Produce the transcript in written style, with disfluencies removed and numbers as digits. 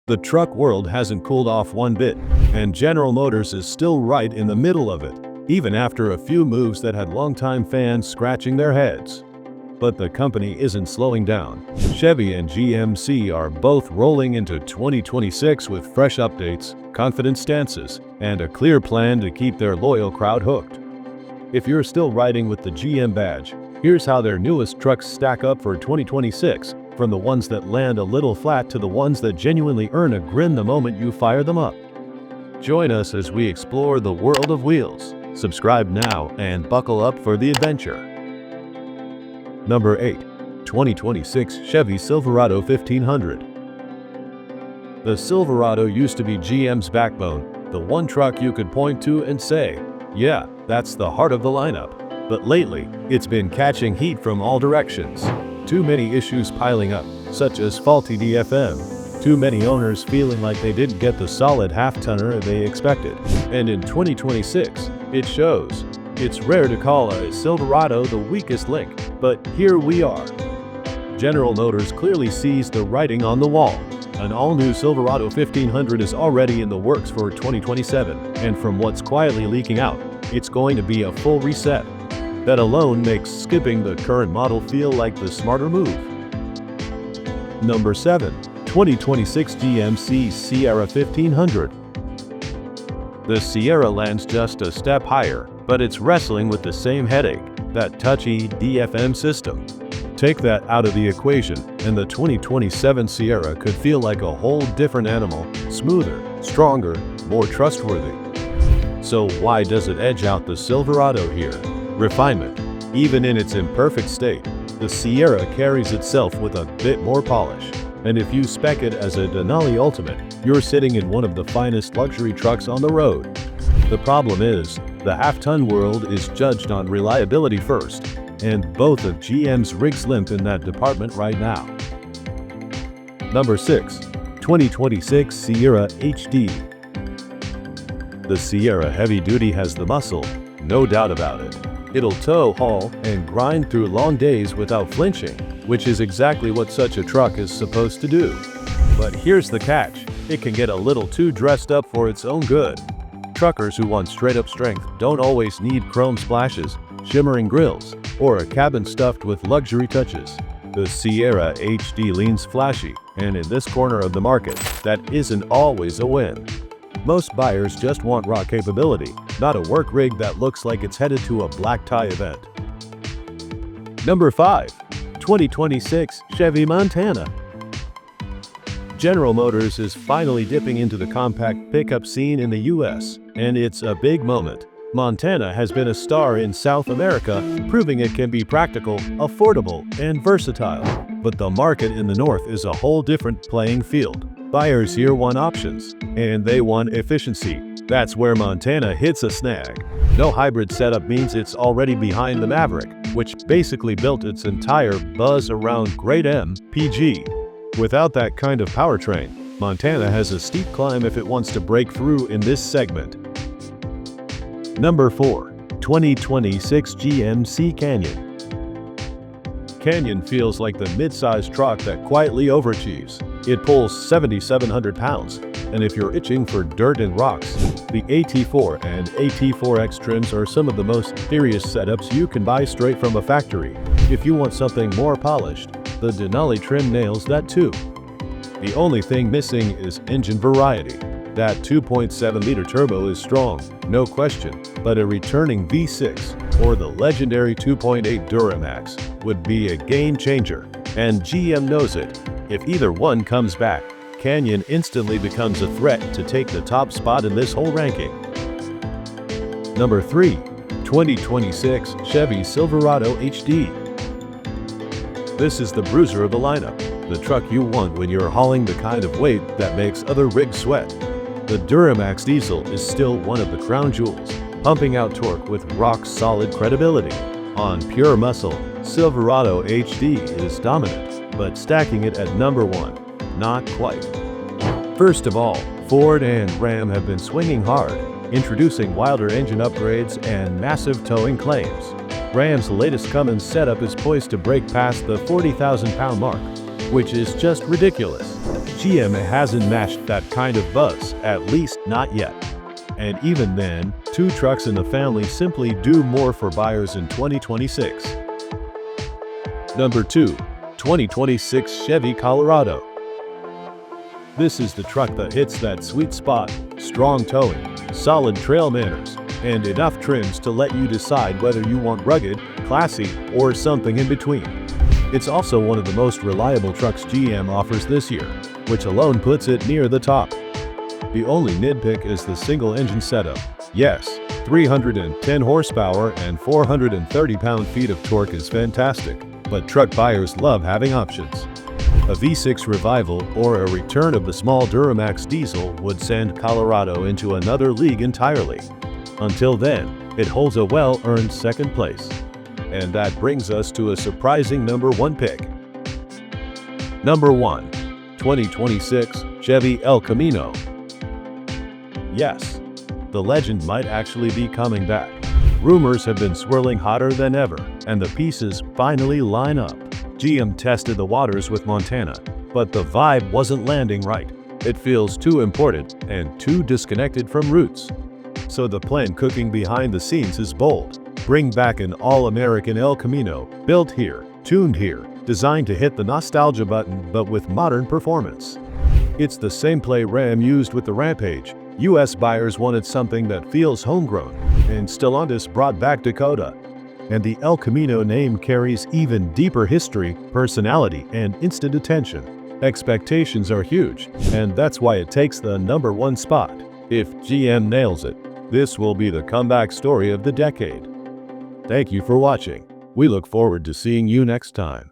The truck world hasn't cooled off one bit, and General Motors is still right in the middle of it, even after a few moves that had longtime fans scratching their heads. But the company isn't slowing down. Chevy and GMC are both rolling into 2026 with fresh updates, confident stances, and a clear plan to keep their loyal crowd hooked. If you're still riding with the GM badge, here's how their newest trucks stack up for 2026, from the ones that land a little flat to the ones that genuinely earn a grin the moment you fire them up. Join us as we explore the world of wheels. Subscribe now and buckle up for the adventure. Number 8. 2026 Chevy Silverado 1500. The Silverado used to be GM's backbone, the one truck you could point to and say, yeah, that's the heart of the lineup. But lately, it's been catching heat from all directions. Too many issues piling up, such as faulty DFM, too many owners feeling like they didn't get the solid half-tonner they expected. And in 2026, it shows. It's rare to call a Silverado the weakest link, but here we are. General Motors clearly sees the writing on the wall. An all-new Silverado 1500 is already in the works for 2027, and from what's quietly leaking out, it's going to be a full reset. That alone makes skipping the current model feel like the smarter move. Number 7. 2026 GMC Sierra 1500. The Sierra lands just a step higher, but it's wrestling with the same headache, that touchy DFM system. Take that out of the equation, and the 2027 Sierra could feel like a whole different animal, smoother, stronger, more trustworthy. So why does it edge out the Silverado here? Refinement. Even in its imperfect state, the Sierra carries itself with a bit more polish. And if you spec it as a Denali Ultimate, you're sitting in one of the finest luxury trucks on the road. The problem is, the half-ton world is judged on reliability first, and both of GM's rigs limp in that department right now. Number 6. 2026 Sierra HD. The Sierra Heavy Duty has the muscle, no doubt about it. It'll tow, haul, and grind through long days without flinching, which is exactly what such a truck is supposed to do. But here's the catch, it can get a little too dressed up for its own good. Truckers who want straight-up strength don't always need chrome splashes, shimmering grills, or a cabin stuffed with luxury touches. The Sierra HD leans flashy, and in this corner of the market, that isn't always a win. Most buyers just want raw capability, not a work rig that looks like it's headed to a black tie event. Number 5. 2026 Chevy Montana. General Motors is finally dipping into the compact pickup scene in the US, and it's a big moment. Montana has been a star in South America, proving it can be practical, affordable, and versatile. But the market in the North is a whole different playing field. Buyers here want options, and they want efficiency. That's where Montana hits a snag. No hybrid setup means it's already behind the Maverick, which basically built its entire buzz around Grade M PG. Without that kind of powertrain, Montana has a steep climb if it wants to break through in this segment. Number 4. 2026 GMC Canyon. Canyon feels like the midsize truck that quietly overachieves. It pulls 7,700 pounds, and if you're itching for dirt and rocks, the AT4 and AT4X trims are some of the most serious setups you can buy straight from a factory. If you want something more polished, the Denali trim nails that too. The only thing missing is engine variety. That 2.7-liter turbo is strong, no question, but a returning V6 or the legendary 2.8 Duramax would be a game changer, and GM knows it. If either one comes back, Canyon instantly becomes a threat to take the top spot in this whole ranking. Number 3. 2026 Chevy Silverado HD. This is the bruiser of the lineup, the truck you want when you're hauling the kind of weight that makes other rigs sweat. The Duramax diesel is still one of the crown jewels, pumping out torque with rock-solid credibility. On pure muscle, Silverado HD is dominant, but stacking it at number 1, not quite. First of all, Ford and Ram have been swinging hard, introducing wilder engine upgrades and massive towing claims. Ram's latest Cummins setup is poised to break past the 40,000-pound mark, which is just ridiculous. GM hasn't matched that kind of buzz, at least not yet. And even then, two trucks in the family simply do more for buyers in 2026. Number 2. 2026 Chevy Colorado. This is the truck that hits that sweet spot: strong towing, solid trail manners, and enough trims to let you decide whether you want rugged, classy, or something in between. It's also one of the most reliable trucks GM offers this year, which alone puts it near the top. The only nitpick is the single-engine setup. Yes, 310 horsepower and 430 pound-feet of torque is fantastic, but truck buyers love having options. A V6 revival or a return of the small Duramax diesel would send Colorado into another league entirely. Until then, it holds a well-earned second place. And that brings us to a surprising number 1 pick. Number 1. 2026 Chevy El Camino. Yes, the legend might actually be coming back. Rumors have been swirling hotter than ever, and the pieces finally line up. GM tested the waters with Montana, but the vibe wasn't landing right. It feels too imported and too disconnected from roots. So the plan cooking behind the scenes is bold. Bring back an all-American El Camino, built here, tuned here, designed to hit the nostalgia button but with modern performance. It's the same play Ram used with the Rampage. US buyers wanted something that feels homegrown, and Stellantis brought back Dakota. And the El Camino name carries even deeper history, personality, and instant attention. Expectations are huge, and that's why it takes the number 1 spot. If GM nails it, this will be the comeback story of the decade. Thank you for watching. We look forward to seeing you next time.